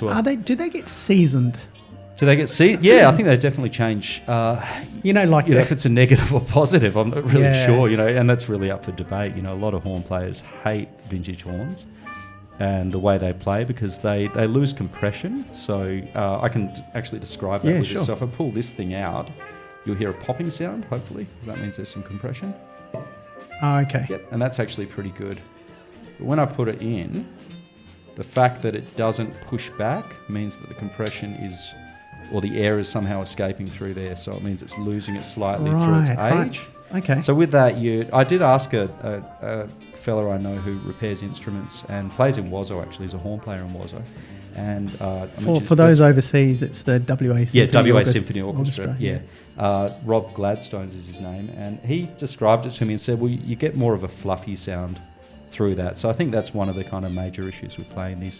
Well, do they get seasoned? Do they get Yeah, I think they definitely change. If it's a negative or positive, I'm not really sure. And that's really up for debate. A lot of horn players hate vintage horns and the way they play because they lose compression. So I can actually describe that with this. So if I pull this thing out, you'll hear a popping sound. Hopefully, that means there's some compression. Oh, okay. Yep, and that's actually pretty good. But when I put it in, the fact that it doesn't push back means that the compression or the air is somehow escaping through there, so it means it's losing it slightly through its age. Right. Okay. So with that, I did ask a fellow I know who repairs instruments and plays in WASO, actually, he's a horn player in WASO. And for those overseas, it's the WA Symphony Orchestra. WA Symphony Orchestra, yeah. Rob Gladstone's is his name, and he described it to me and said, well, you get more of a fluffy sound through that. So I think that's one of the kind of major issues with playing these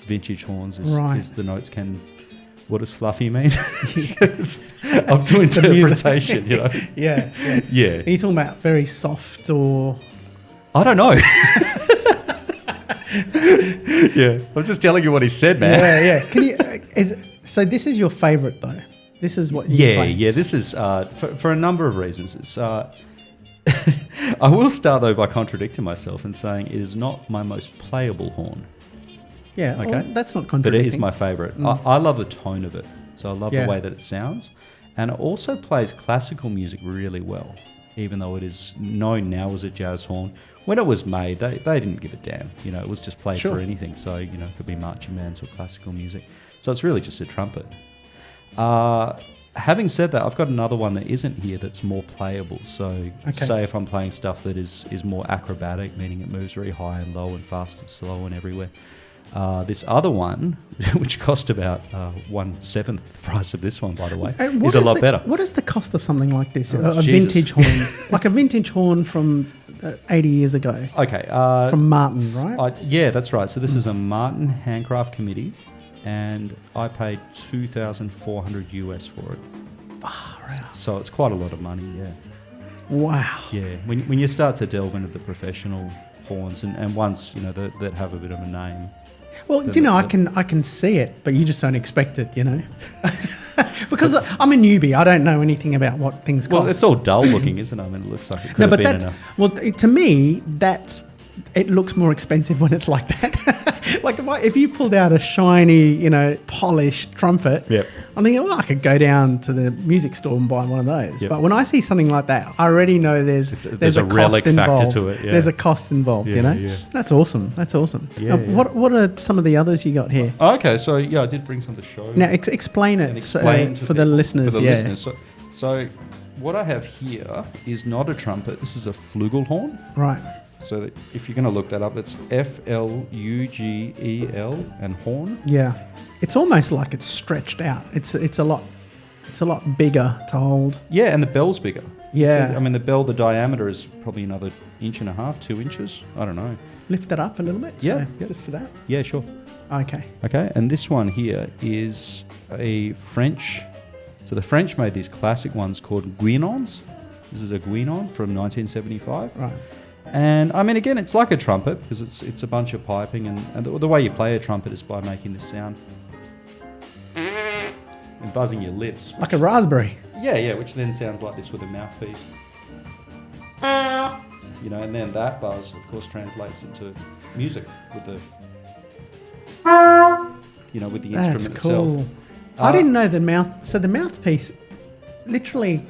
vintage horns is the notes can... What does fluffy mean? It's up to interpretation, Yeah. Are you talking about very soft or... I don't know. Yeah, I'm just telling you what he said, man. Yeah. Can you? So this is your favourite though. This is what you play. Yeah. This is for a number of reasons. It's. I will start though by contradicting myself and saying it is not my most playable horn. Yeah, okay, well, that's not contradicting. But it is my favourite. I love the tone of it, so I love the way that it sounds, and it also plays classical music really well, even though it is known now as a jazz horn. When it was made, they didn't give a damn. It was just played for anything. So, it could be marching bands or classical music. So it's really just a trumpet. Having said that, I've got another one that isn't here that's more playable. So say if I'm playing stuff that is more acrobatic, meaning it moves very high and low and fast and slow and everywhere. This other one, which cost about 1/7 the price of this one, by the way, is a lot better. What is the cost of something like this? A vintage horn? Like a vintage horn from 80 years ago? Okay. From Martin, right? Yeah, that's right. So this is a Martin Handcraft Committee, and I paid $2,400 US for it. Oh, right. So it's quite a lot of money, yeah. Wow. Yeah, when you start to delve into the professional horns and ones, that have a bit of a name. Well, I can see it, but you just don't expect it, Because I'm a newbie. I don't know anything about what things cost. Well, it's all dull looking, isn't it? I mean, it looks like it could have been to me, it looks more expensive when it's like that. Like if you pulled out a shiny, polished trumpet, I'm thinking, I could go down to the music store and buy one of those. Yep. But when I see something like that, I already know there's a relic factor to it. Yeah. There's a cost involved, Yeah. That's awesome. Yeah, what are some of the others you got here? Okay, so I did bring some to show. Now explain it for the listeners. For the listeners. So what I have here is not a trumpet. This is a flugelhorn. Right. So if you're going to look that up, it's Flugel and horn. Yeah, it's almost like it's stretched out. It's a lot bigger to hold. Yeah, and the bell's bigger. Yeah, so, the bell, the diameter is probably another 1.5 inches, 2 inches. I don't know. Lift it up a little bit. Yeah, just for that. Yeah, sure. Okay, and this one here is a French. So the French made these classic ones called guinons. This is a guinon from 1975. Right. And again, it's like a trumpet because it's a bunch of piping, and the way you play a trumpet is by making this sound and buzzing your lips. Like a raspberry. Yeah, which then sounds like this with a mouthpiece. And then that buzz, of course, translates into music with the instrument itself. I didn't know the mouthpiece, literally,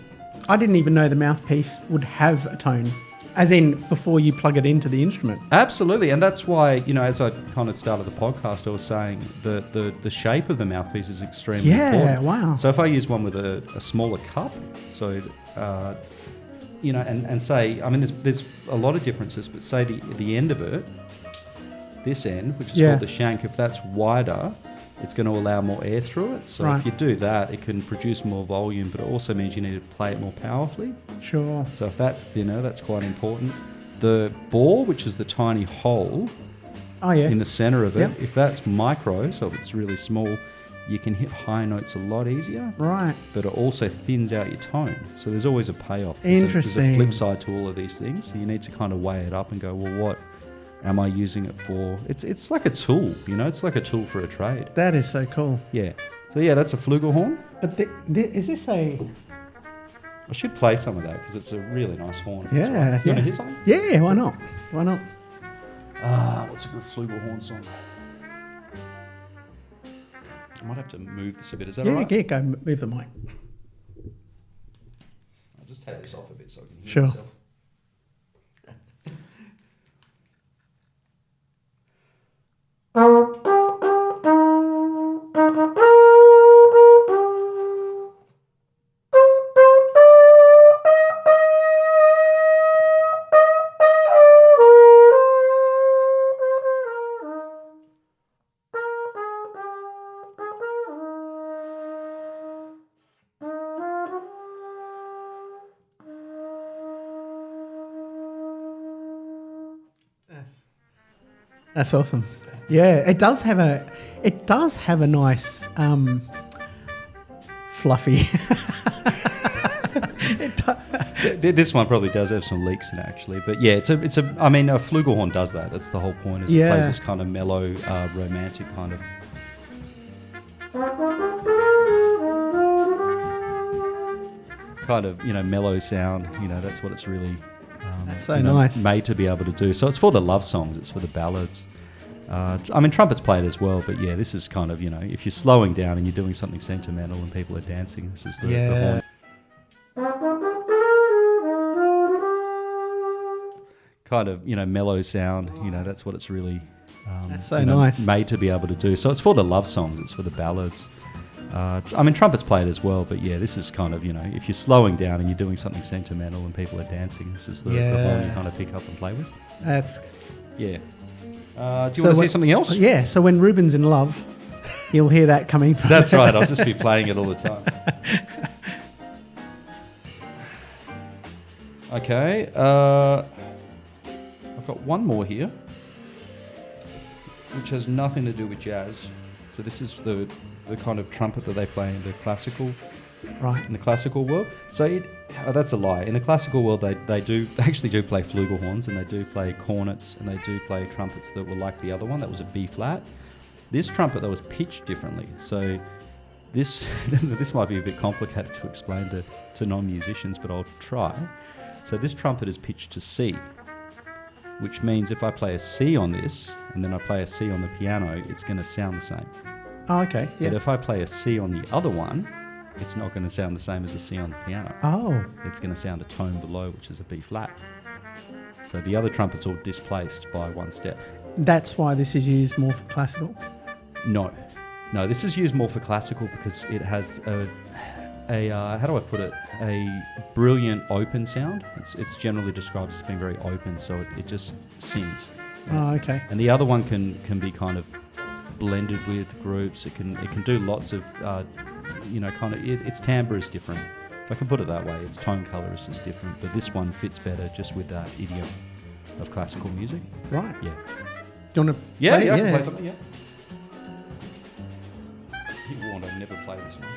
I didn't even know the mouthpiece would have a tone. As in, before you plug it into the instrument. Absolutely, and that's why, as I kind of started the podcast, I was saying the shape of the mouthpiece is extremely important. Yeah, wow. So if I use one with a smaller cup, so, and say, there's a lot of differences, but say the end of it, this end, which is called the shank, if that's wider, it's going to allow more air through it. So if you do that, it can produce more volume, but it also means you need to play it more powerfully. Sure. So if that's thinner, that's quite important. The bore, which is the tiny hole in the center of it, if that's micro, so if it's really small, you can hit high notes a lot easier. Right. But it also thins out your tone. So there's always a payoff. Interesting. There's a flip side to all of these things. So you need to kind of weigh it up and go, well, am I using it for? It's like a tool, you know. It's like a tool for a trade. That is so cool. Yeah. So yeah, that's a flugelhorn. But is this a? I should play some of that because it's a really nice horn. Yeah. You want to hear something? Yeah. Why not? Why not? What's a good flugelhorn song? I might have to move this a bit. Is that all right? Yeah. Go move the mic. I'll just take this off a bit so I can hear Sure. myself. That's awesome. Yeah, it does have a nice fluffy. This one probably does have some leaks in it, actually, but yeah, I mean, a flugelhorn does that. That's the whole point. Is it plays this kind of mellow, romantic kind of. Mellow sound. You know, that's what it's really. That's so nice. Made to be able to do. So it's for the love songs. It's for the ballads. I mean, trumpets play it as well, but yeah, this is kind of, you know, if you're slowing down and you're doing something sentimental and people are dancing, this is the horn. Kind of, you know, mellow sound. You know, that's what it's really. That's so nice. Made to be able to do. So it's for the love songs. It's for the ballads. I mean, trumpets play it as well, but yeah, this is kind of, you know, if you're slowing down and you're doing something sentimental and people are dancing, this is the horn you kind of pick up and play with. That's... Yeah. Do you want to see something else? Yeah, so when Reuben's in love, you'll hear that coming from... That's right, I'll just be playing it all the time. Okay, I've got one more here, which has nothing to do with jazz. So this is the kind of trumpet that they play in the classical, in the classical world. So that's a lie. In the classical world, they actually do play flugelhorns, and they do play cornets, and they do play trumpets that were like the other one. That was a B flat. This trumpet that was pitched differently. So this might be a bit complicated to explain to non-musicians, but I'll try. So this trumpet is pitched to C, which means if I play a C on this and then I play a C on the piano, it's going to sound the same. Oh, okay. Yeah. But if I play a C on the other one, it's not going to sound the same as a C on the piano. Oh. It's going to sound a tone below, which is a B flat. So the other trumpet's all displaced by one step. That's why this is used more for classical? No, this is used more for classical because it has a how do I put it? A brilliant open sound. It's generally described as being very open, so it just sings. Oh, okay. And the other one can be kind of blended with groups. It can do lots of its timbre is different. If I can put it that way, its tone color is just different. But this one fits better just with that idiom of classical music. Right. Yeah. Do you want to? Yeah, I can play something. Yeah. You warned I'd never play this one.